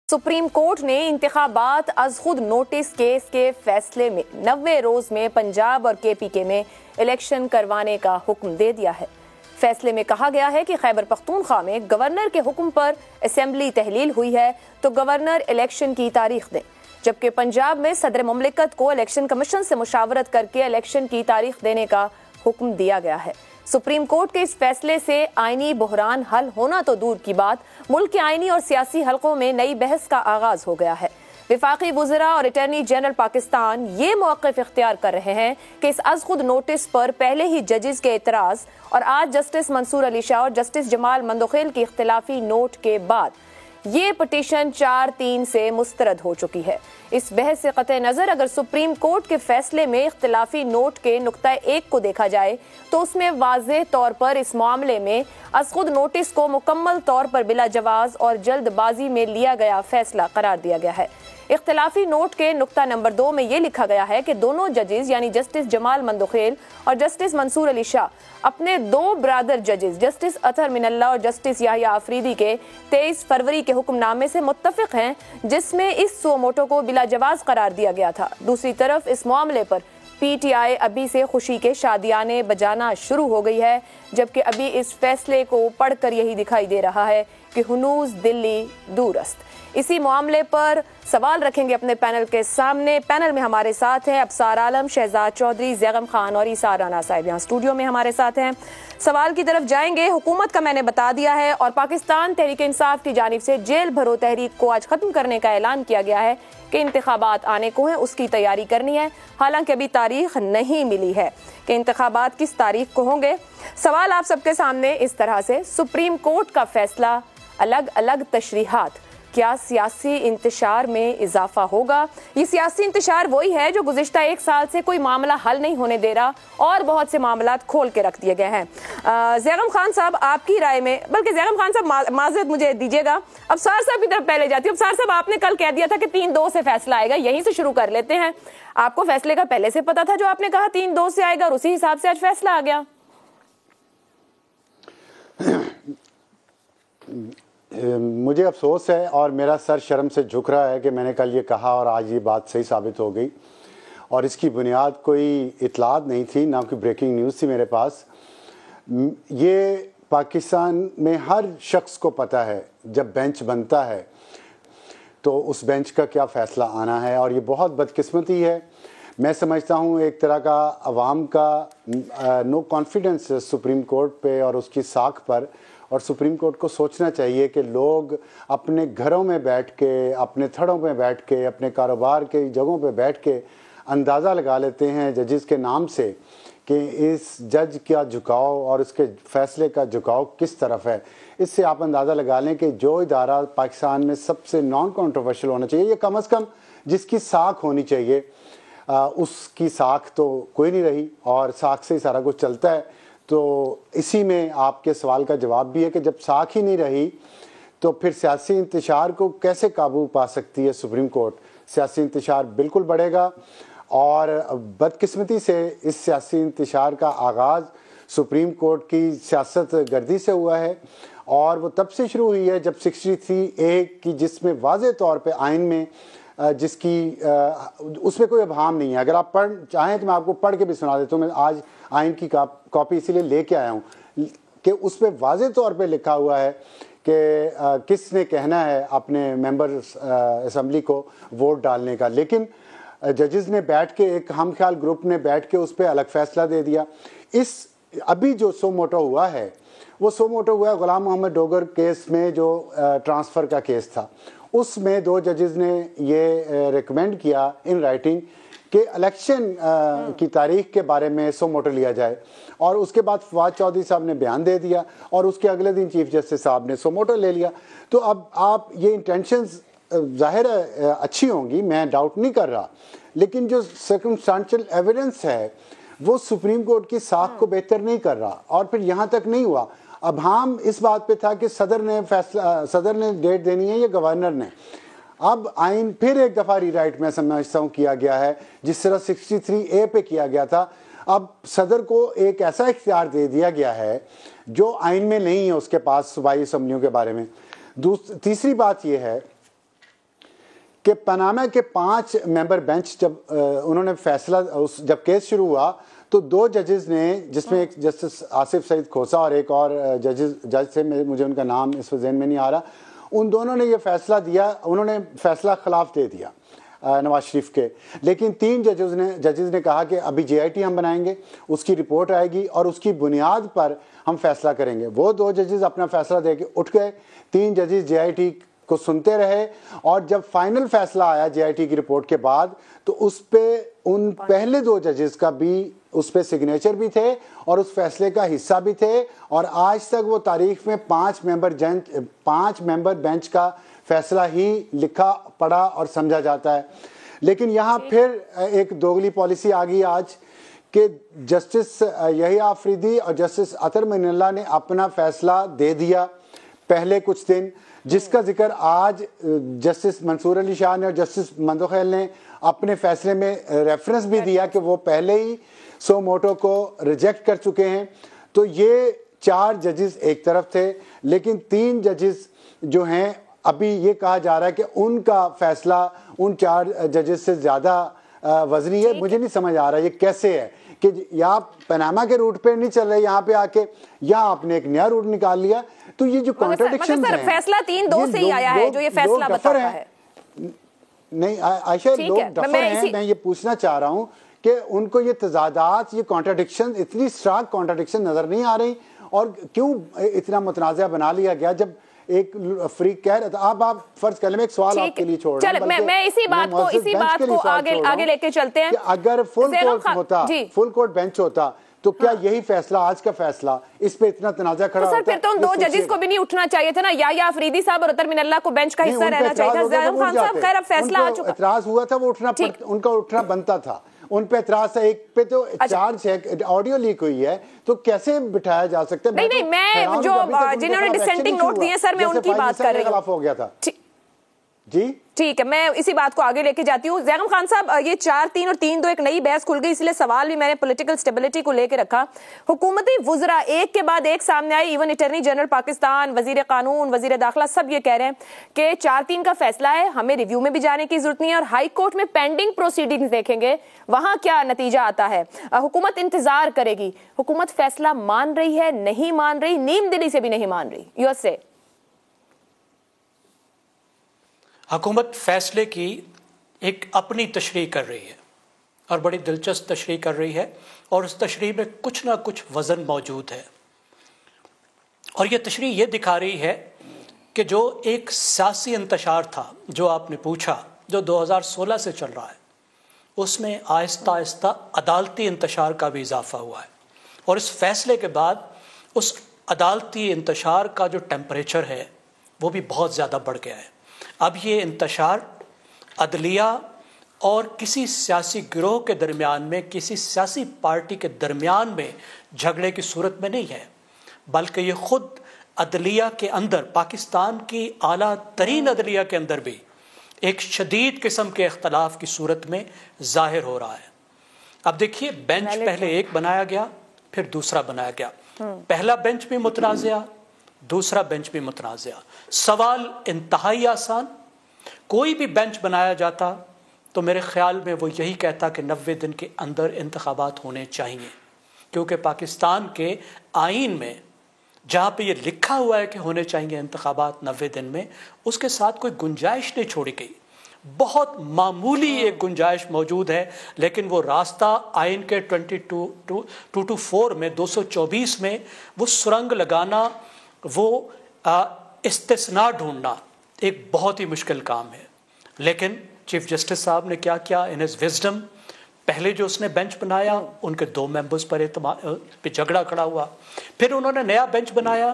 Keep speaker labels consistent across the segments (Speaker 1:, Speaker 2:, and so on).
Speaker 1: Supreme court ने इंतखाबात अज खुद नोटिस केस के फैसले में 90 रोज में पंजाब और केपीके में इलेक्शन करवाने का हुक्म दे दिया है। फैसले में कहा गया है कि खैबर पख्तूनख्वा में गवर्नर के हुक्म पर असेंबली तहलील हुई है तो गवर्नर इलेक्शन की तारीख दें, जबकि पंजाब में सदर मुमलिकत को इलेक्शन कमीशन से मुशावरत करके इलेक्शन की तारीख देने का हुक्म दिया गया है। सुप्रीम कोर्ट के इस फैसले से आईनी बहरान हल होना तो दूर की बात, मुल्क के आईनी और सियासी हलकों में नई बहस का आगाज हो गया है। विफाकी वज़रा और अटॉर्नी जनरल पाकिस्तान ये मौक़िफ़ इख्तियार कर रहे हैं कि इस अज़ खुद नोटिस पर पहले ही जजेस के एतराज़ और आज जस्टिस मंसूर अली शाह और जस्टिस जमाल मंदोखेल की इख्तिलाफी नोट के बाद ये पटिशन 4-3 से मुस्तरद हो चुकी है। इस बहस से कतई नज़र अगर सुप्रीम कोर्ट के फैसले में इख्तिलाफी नोट के नुक्ता एक को देखा जाए तो उसमें वाज़ेह तौर पर इस मामले में अज़ खुद नोटिस को मुकम्मल तौर पर बिला जवाज़ और जल्दबाजी में लिया गया फैसला करार दिया गया है। इख्तिलाफी नोट के नुक्ता नंबर 2 में ये लिखा गया है कि दोनों जजेस यानी जस्टिस जमाल मंदोखेल और जस्टिस मंसूर अली शाह अपने दो ब्रादर जजेस जस्टिस अतहर मिनल्ला और जस्टिस याहिया अफरीदी के 23 फरवरी के हुक्मनामे से मुत्तफिक हैं, जिसमें इस सो मोटो को बिला जवाज करार दिया गया था। दूसरी तरफ इस मामले पर पीटीआई अभी से खुशी के शादियाने बजाना शुरू हो गई है, जबकि अभी इस फैसले को पढ़कर यही दिखाई दे रहा है कि हुनूज दिल्ली दूरस्त। इसी मामले पर सवाल रखेंगे अपने पैनल के सामने। पैनल में हमारे साथ हैं अबसार आलम, शहजाद चौधरी, जैगम खान और ईसा राना साहिब यहाँ स्टूडियो में हमारे साथ हैं। सवाल की तरफ जाएंगे। हुकूमत का मैंने बता दिया है और पाकिस्तान तहरीक इंसाफ की जानिब से जेल भरो तहरीक को आज ख़त्म करने का ऐलान किया गया है कि इंतखाबात आने को हैं, उसकी तैयारी करनी है। हालांकि अभी तारीख नहीं मिली है कि इंतखाबात किस तारीख को होंगे। सवाल आप सबके सामने इस तरह से, सुप्रीम कोर्ट का फैसला, अलग अलग तशरीहात, क्या सियासी इंतशार में इजाफा होगा? ये सियासी इंतशार वही है जो गुज़िश्ता 1 साल से कोई मामला हल नहीं होने दे रहा और बहुत से मामला खोल के रख दिए गए हैं। जैगम खान साहब, आपकी राय में, बल्कि जैगम खान साहब माजरत मुझे दीजिएगा, अबसार साहब की तरफ पहले जाती हूँ। अबसार साहब, आपने कल कह दिया था कि 3-2 से फैसला आएगा, यहीं से शुरू कर लेते हैं। आपको फैसले का पहले से पता था जो आपने कहा 3-2 से आएगा और उसी हिसाब से आज फैसला आ गया?
Speaker 2: मुझे अफसोस है और मेरा सर शर्म से झुक रहा है कि मैंने कल ये कहा और आज ये बात सही साबित हो गई और इसकी बुनियाद कोई इतलात नहीं थी, ना कोई ब्रेकिंग न्यूज़ थी मेरे पास। ये पाकिस्तान में हर शख्स को पता है जब बेंच बनता है तो उस बेंच का क्या फ़ैसला आना है और ये बहुत बदकिस्मती है। मैं समझता हूँ एक तरह का अवाम का नो कॉन्फिडेंस सुप्रीम कोर्ट पे और उसकी साख पर, और सुप्रीम कोर्ट को सोचना चाहिए कि लोग अपने घरों में बैठ के, अपने थड़ों में बैठ के, अपने कारोबार के जगहों पे बैठ के अंदाज़ा लगा लेते हैं जजेस के नाम से कि इस जज का झुकाव और उसके फ़ैसले का झुकाव किस तरफ है। इससे आप अंदाज़ा लगा लें कि जो इदारा पाकिस्तान में सबसे नॉन कंट्रोवर्शियल होना चाहिए, ये कम अज़ कम जिसकी साख होनी चाहिए, उसकी साख तो कोई नहीं रही और साख से ही सारा कुछ चलता है। तो इसी में आपके सवाल का जवाब भी है कि जब साख ही नहीं रही तो फिर सियासी इंतशार को कैसे काबू पा सकती है सुप्रीम कोर्ट? सियासी इंतशार बिल्कुल बढ़ेगा और बदकिस्मती से इस सियासी इंतशार का आगाज़ सुप्रीम कोर्ट की सियासत गर्दी से हुआ है और वो तब से शुरू हुई है जब 63A की, जिसमें वाज़े तौर पे आइन में जिसकी उसमें कोई अभाम नहीं है। अगर आप पढ़ चाहें तो मैं आपको पढ़ के भी सुना देता हूँ। मैं आज आइन की कॉपी इसीलिए लेके आया हूँ कि उसमें वाज़े तौर पे लिखा हुआ है कि किसने कहना है अपने मेंबर्स असेंबली को वोट डालने का, लेकिन जजेस ने बैठ के, एक हम ख्याल ग्रुप ने बैठ के उस पर अलग फ़ैसला दे दिया। इस अभी जो सो मोटो हुआ है वो सो मोटो हुआ है गुलाम मोहम्मद डोगर केस में, जो ट्रांसफ़र का केस था। उसमें 2 जजेस ने ये रिकमेंड किया इन राइटिंग कि इलेक्शन की तारीख के बारे में सो मोटो लिया जाए और उसके बाद फवाद चौधरी साहब ने बयान दे दिया और उसके अगले दिन चीफ जस्टिस साहब ने सो मोटो ले लिया। तो अब आप ये इंटेंशंस ज़ाहिर है अच्छी होंगी, मैं डाउट नहीं कर रहा, लेकिन जो सर्कमस्टेंशियल एविडेंस है वो सुप्रीम कोर्ट की साख को बेहतर नहीं कर रहा। और फिर यहाँ तक नहीं हुआ, अब हम इस बात पे था कि सदर ने डेट देनी है या गवर्नर ने। अब आइन फिर एक दफ़ा रीराइट मैं समझता हूँ किया गया है, जिस तरह 63A पे किया गया था। अब सदर को एक ऐसा इख्तियार दे दिया गया है जो आइन में नहीं है उसके पास सूबाई असम्बलियों के बारे में। तीसरी बात यह है کہ پاناما کے 5 ممبر بینچ جب انہوں نے فیصلہ جب کیس شروع ہوا تو 2 ججز نے، جس میں ایک جسٹس آصف سعید کھوسا اور ایک اور جج سے مجھے ان کا نام اس وقت ذہن میں نہیں آ رہا، ان دونوں نے یہ فیصلہ دیا، انہوں نے فیصلہ خلاف دے دیا نواز شریف کے. لیکن 3 ججز نے کہا کہ ابھی جے آئی ٹی ہم بنائیں گے، اس کی رپورٹ آئے گی اور اس کی بنیاد پر ہم فیصلہ کریں گے. وہ 2 ججز اپنا فیصلہ دے کے اٹھ گئے، 3 ججز جے آئی ٹی کو سنتے رہے، اور جب فائنل فیصلہ آیا جے آئی ٹی کی رپورٹ کے بعد تو اس پہ ان پہلے 2 ججز کا بھی اس پہ سگنیچر بھی تھے اور اس فیصلے کا حصہ بھی تھے، اور آج تک وہ تاریخ میں 5 ممبر بینچ کا فیصلہ ہی لکھا پڑھا اور سمجھا جاتا ہے. لیکن یہاں پھر ایک دوگلی پالیسی آ گئی آج کہ جسٹس یحییٰ آفریدی اور جسٹس اطہر معین اللہ نے اپنا فیصلہ دے دیا پہلے کچھ دن، جس کا ذکر آج جسٹس منصور علی شاہ نے اور جسٹس مندوخیل نے اپنے فیصلے میں ریفرنس بھی دیا کہ وہ پہلے ہی سو موٹو کو ریجیکٹ کر چکے ہیں. تو یہ 4 ججز ایک طرف تھے، لیکن 3 ججز جو ہیں ابھی یہ کہا جا رہا ہے کہ ان کا فیصلہ ان 4 ججز سے زیادہ وزنی ہے. مجھے نہیں سمجھ آ رہا یہ کیسے ہے کہ یہاں پاناما کے روٹ پہ نہیں چل رہے، یہاں پہ آ کے یہاں آپ نے ایک نیا روٹ نکال لیا. تو یہ جو کانٹرڈکشن ہے،
Speaker 1: فیصلہ 3-2 سے ہی آیا ہے جو یہ فیصلہ بتاتا ہے.
Speaker 2: نہیں عائشہ، لوگ ڈفر ہیں. میں یہ پوچھنا چاہ رہا ہوں کہ ان کو یہ تضادات، یہ کانٹرڈکشن، اتنی اسٹارک کانٹرڈکشن نظر نہیں آ رہی، اور کیوں اتنا متنازع بنا لیا گیا جب ایک فریق کہہ رہا تھا. آپ فرض کر لیں، میں ایک سوال آپ کے لیے چھوڑ رہا ہوں،
Speaker 1: میں اسی بات کو آگے لے کے چلتے ہیں.
Speaker 2: اگر فل کورٹ بینچ ہوتا تو کیا یہی فیصلہ، آج کا فیصلہ، اس پہ اتنا تنازع کھڑا ہوتا؟
Speaker 1: پھر تو ان 2 ججز کو بھی نہیں اٹھنا چاہیے تھا نا، یحییٰ آفریدی صاحب اور اطہر معین اللہ کو بینچ کا حصہ رہنا چاہیے تھا. زیغم خان صاحب خیر اب فیصلہ آ چکا،
Speaker 2: اعتراض ہوا تھا، وہ ان کا اٹھنا بنتا تھا. ان پہ اعتراض تھا، ایک پہ تو چارج ہے، آڈیو لیک ہوئی ہے، تو کیسے بٹھایا جا سکتا ہے؟
Speaker 1: نہیں، میں جو جنہوں نے ڈسینٹنگ نوٹ دیے سر، میں ان کی بات کر رہی ہوں.
Speaker 2: خلاف ہو گیا تھا. جی
Speaker 1: ٹھیک ہے، میں اسی بات کو آگے لے کے جاتی ہوں. زیغم خان صاحب، یہ 4-3 اور 3-2 ایک نئی بحث کھل گئی، اس لیے سوال بھی میں نے پولیٹیکل سٹیبلٹی کو لے کے رکھا. حکومتی وزراء ایک کے بعد ایک سامنے آئے، ایون اٹارنی جنرل پاکستان، وزیر قانون، وزیر داخلہ، سب یہ کہہ رہے ہیں کہ 4-3 کا فیصلہ ہے، ہمیں ریویو میں بھی جانے کی ضرورت نہیں ہے، اور ہائی کورٹ میں پینڈنگ پروسیڈنگز دیکھیں گے وہاں کیا نتیجہ آتا ہے. حکومت انتظار کرے گی. حکومت فیصلہ مان رہی ہے، نہیں مان رہی، نیم دلی سے بھی نہیں مان رہی؟ یو ایس اے
Speaker 3: حکومت فیصلے کی ایک اپنی تشریح کر رہی ہے، اور بڑی دلچسپ تشریح کر رہی ہے، اور اس تشریح میں کچھ نہ کچھ وزن موجود ہے. اور یہ تشریح یہ دکھا رہی ہے کہ جو ایک سیاسی انتشار تھا جو آپ نے پوچھا، جو 2016 سے چل رہا ہے، اس میں آہستہ آہستہ عدالتی انتشار کا بھی اضافہ ہوا ہے. اور اس فیصلے کے بعد اس عدالتی انتشار کا جو ٹیمپریچر ہے وہ بھی بہت زیادہ بڑھ گیا ہے. اب یہ انتشار عدلیہ اور کسی سیاسی گروہ کے درمیان میں، کسی سیاسی پارٹی کے درمیان میں جھگڑے کی صورت میں نہیں ہے، بلکہ یہ خود عدلیہ کے اندر، پاکستان کی اعلیٰ ترین عدلیہ کے اندر بھی ایک شدید قسم کے اختلاف کی صورت میں ظاہر ہو رہا ہے. اب دیکھیے، بینچ پہلے ایک بنایا گیا، پھر دوسرا بنایا گیا. پہلا بینچ بھی متنازع، دوسرا بینچ بھی متنازع. سوال انتہائی آسان، کوئی بھی بینچ بنایا جاتا تو میرے خیال میں وہ یہی کہتا کہ 90 دن کے اندر انتخابات ہونے چاہیے، کیونکہ پاکستان کے آئین میں جہاں پہ یہ لکھا ہوا ہے کہ ہونے چاہیے انتخابات 90 دن میں، اس کے ساتھ کوئی گنجائش نہیں چھوڑی گئی. بہت معمولی ایک گنجائش موجود ہے، لیکن وہ راستہ آئین کے 224 میں 224 میں وہ سرنگ لگانا، وہ استثناء ڈھونڈنا ایک بہت ہی مشکل کام ہے. لیکن چیف جسٹس صاحب نے کیا کیا، ان ہز وزڈم، پہلے جو اس نے بینچ بنایا ان کے 2 ممبرز پہ جھگڑا کھڑا ہوا. پھر انہوں نے نیا بینچ بنایا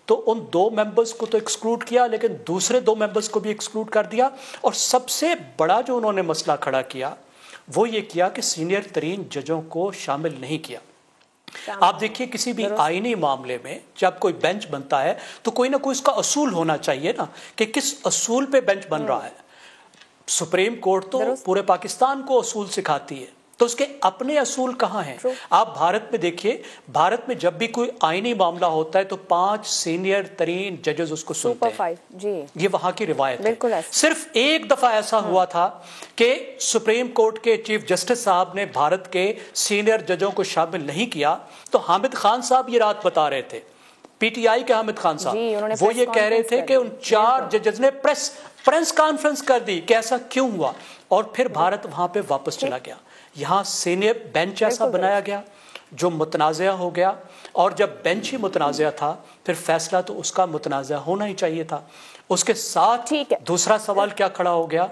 Speaker 3: تو ان 2 ممبرز کو تو ایکسکلوڈ کیا، لیکن دوسرے 2 ممبرز کو بھی ایکسکلوڈ کر دیا. اور سب سے بڑا جو انہوں نے مسئلہ کھڑا کیا وہ یہ کیا کہ سینئر ترین ججوں کو شامل نہیں کیا. آپ دیکھیے، کسی بھی آئینی معاملے میں جب کوئی بینچ بنتا ہے تو کوئی نہ کوئی اس کا اصول ہونا چاہیے نا، کہ کس اصول پہ بینچ بن رہا ہے. سپریم کورٹ تو پورے پاکستان کو اصول سکھاتی ہے، तो उसके अपने असूल कहाँ हैं? आप भारत में देखिए, भारत में जब भी कोई आईनी मामला होता है तो 5 सीनियर तरीन जजेस उसको सुनते हैं।
Speaker 1: जी,
Speaker 3: ये वहां की रिवायत है।
Speaker 1: है।
Speaker 3: सिर्फ एक दफा ऐसा हुआ था कि सुप्रीम कोर्ट के चीफ जस्टिस साहब ने भारत के सीनियर जजों को शामिल नहीं किया, तो हामिद खान साहब ये रात बता रहे थे, पीटीआई के हामिद खान साहब, वो ये कह रहे थे कि उन 4 जजेस ने प्रेस कॉन्फ्रेंस कर दी कि ऐसा क्यों हुआ, और फिर भारत वहां पे वापस चला गया। यहाँ सीनियर बेंच ऐसा बनाया गया जो मुतनाज़ा हो गया, और जब बेंच ही मुतनाज़ा था फिर फैसला तो उसका मुतनाज़ा होना ही चाहिए था। उसके साथ दूसरा सवाल क्या खड़ा हो गया,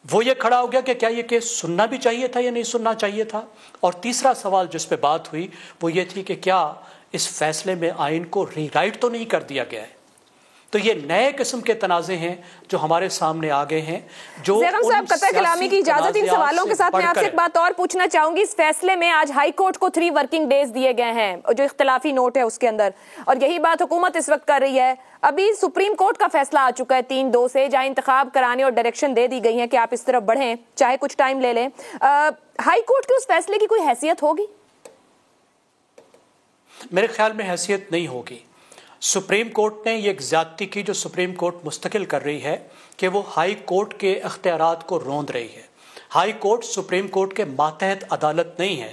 Speaker 3: वो ये खड़ा हो गया कि क्या ये केस सुनना भी चाहिए था या नहीं सुनना चाहिए था। और तीसरा सवाल जिस पे बात हुई वो ये थी कि क्या इस फैसले में आइन को रीराइट तो नहीं कर दिया गया है। तो ये नए किस्म के तनाज़े हैं जो हमारे सामने आ गए हैं। जो
Speaker 1: ज़ैगम साहब, कतर कलामी की इजाजत, इन सवालों के साथ मैं आपसे एक बात और पूछना चाहूंगी। इस फैसले में आज हाई कोर्ट को 3 वर्किंग डेज दिए गए हैं जो इख्तिलाफी नोट है उसके अंदर, और यही बात हुकूमत इस वक्त कर रही है। अभी सुप्रीम कोर्ट का फैसला आ चुका है 3-2 से, जहां इंतखाब कराने और डायरेक्शन दे दी गई है कि आप इस तरफ बढ़ें, चाहे कुछ टाइम ले लें। हाई कोर्ट के उस फैसले की कोई हैसियत होगी?
Speaker 3: मेरे ख्याल में हैसियत नहीं होगी। सुप्रीम कोर्ट ने ये ज्यादती की जो सुप्रीम कोर्ट मुस्तकिल कर रही है कि वो हाई कोर्ट के अख्तियारात को रोंद रही है। हाई कोर्ट सुप्रीम कोर्ट के मातहत अदालत नहीं है।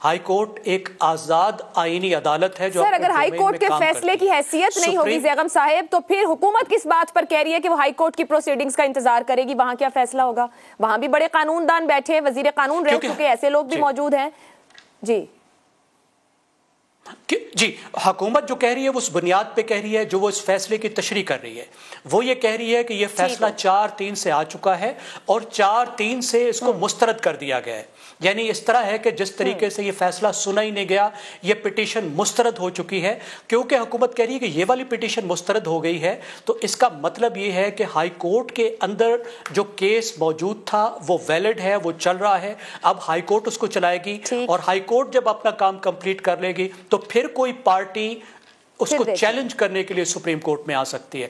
Speaker 3: हाई कोर्ट एक आजाद आईनी अदालत है जो
Speaker 1: सर, अगर हाई कोर्ट के फैसले की हैसियत नहीं होगी ज़ैगम साहब, तो फिर हुकूमत किस बात पर कह रही है कि वो हाई कोर्ट की प्रोसीडिंग्स का इंतजार करेगी? वहां क्या फैसला होगा? वहां भी बड़े कानूनदान बैठे हैं, वजीर कानून रह चुके ऐसे लोग भी मौजूद हैं।
Speaker 3: जी, हुकूमत जो कह रही है वो उस बुनियाद पे कह रही है जो वो इस फैसले की तशरीह कर रही है। वो ये कह रही है कि ये फैसला 4-3 से आ चुका है और 4-3 से इसको मुस्तरद कर दिया गया है। यानी इस तरह है कि जिस तरीके से ये फैसला सुना ही नहीं गया, ये पिटीशन मुस्तरद हो चुकी है। क्योंकि हुकूमत कह रही है कि ये वाली पिटीशन मुस्तरद हो गई है, तो इसका मतलब ये है कि हाई कोर्ट के अंदर जो केस मौजूद था वो वैलिड है, वो चल रहा है। अब हाई कोर्ट उसको चलाएगी, और हाई कोर्ट जब अपना काम कंप्लीट कर लेगी तो फिर कोई पार्टी उसको चैलेंज करने के लिए सुप्रीम कोर्ट में आ सकती है।